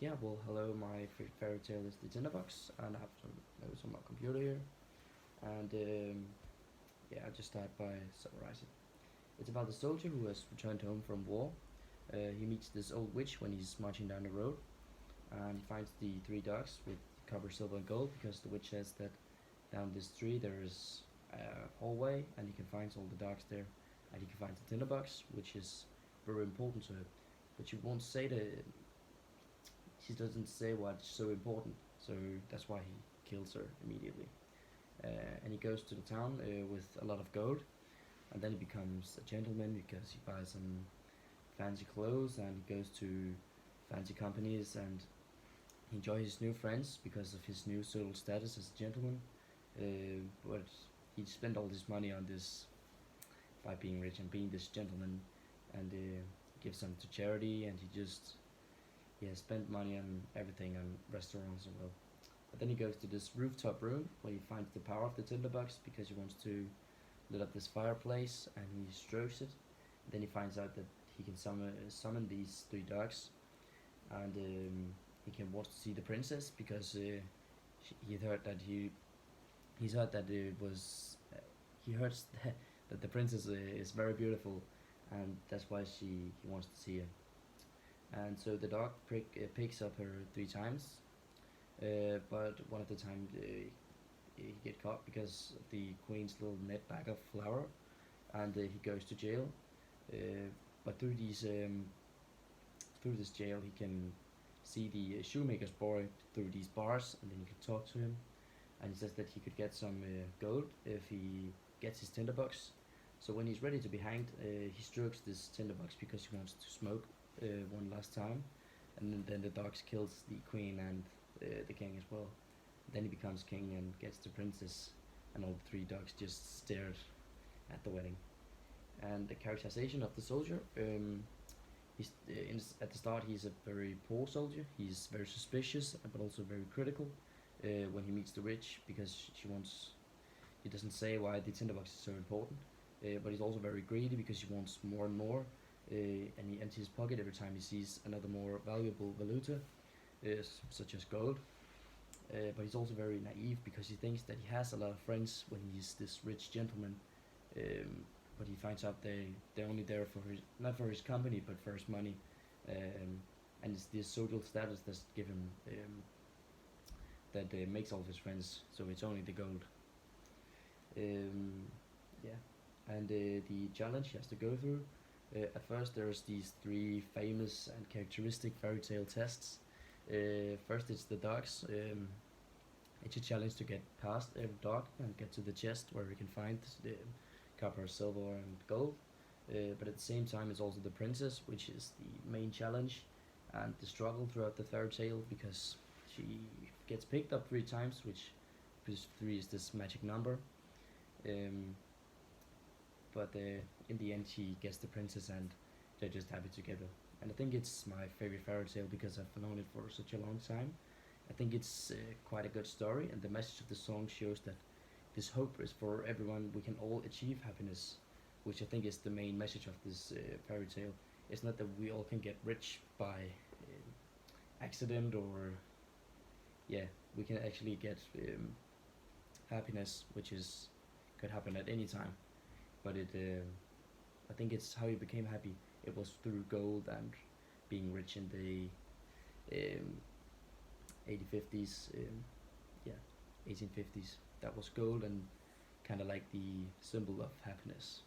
Yeah, well, hello. My favorite fairy tale is the Tinderbox, and I have some notes on my computer here. And yeah, I'll just start by summarizing. It's about the soldier who has returned home from war. He meets this old witch when he's marching down the road, and he finds the three dogs with copper, silver, and gold because the witch says that down this tree there is a hallway, and he can find all the dogs there, and he can find the Tinderbox, which is very important to him. But she won't say that she doesn't say what's so important, so that's why he kills her immediately. And he goes to the town with a lot of gold, and then he becomes a gentleman because he buys some fancy clothes and he goes to fancy companies and he enjoys his new friends because of his new social status as a gentleman. But he spent all his money on this by being rich and being this gentleman, and gives some to charity, and he has spent money on everything, on restaurants and well. But then he goes to this rooftop room where he finds the power of the tinderbox because he wants to lit up this fireplace and he strokes it. Then he finds out that he can summon these three dogs, and he can watch to see the princess because he heard that he's heard that it was he heard that the princess is very beautiful, and that's why he wants to see her. And so the dog picks up her three times, but one of the times he get caught because of the queen's little net bag of flour, and he goes to jail. But through this jail, he can see the shoemaker's boy through these bars, and then he can talk to him. And he says that he could get some gold if he gets his tinderbox. So when he's ready to be hanged, he strokes this tinderbox because he wants to smoke one last time, and then the dogs kills the queen and the king as well. Then he becomes king and gets the princess, and all the three dogs just stared at the wedding. And the characterization of the soldier, at the start he's a very poor soldier. He's very suspicious, but also very critical when he meets the witch because she wants. He doesn't say why the tinderbox is so important, but he's also very greedy because he wants more and more, and he empties his pocket every time he sees another more valuable valuta, such as gold. But he's also very naive because he thinks that he has a lot of friends when he's this rich gentleman. But he finds out they're only there for his not for his company but for his money, and it's this social status that's given that makes all of his friends. So it's only the gold. Yeah, and the challenge he has to go through. At first, there's these three famous and characteristic fairy tale tests. First, it's the dogs. It's a challenge to get past every dog and get to the chest where we can find the copper, silver, and gold. But at the same time, it's also the princess, which is the main challenge and the struggle throughout the third tale because she gets picked up three times, which because three is this magic number. Um, but in the end, she gets the princess, and they're just happy together. And I think it's my favorite fairy tale because I've known it for such a long time. I think it's quite a good story, and the message of the song shows that this hope is for everyone. We can all achieve happiness, which I think is the main message of this fairy tale. It's not that we all can get rich by accident, or yeah, we can actually get happiness, which is could happen at any time. But I think it's how he became happy. It was through gold and being rich in the 1850s. Yeah, 1850s. That was gold and kind of like the symbol of happiness.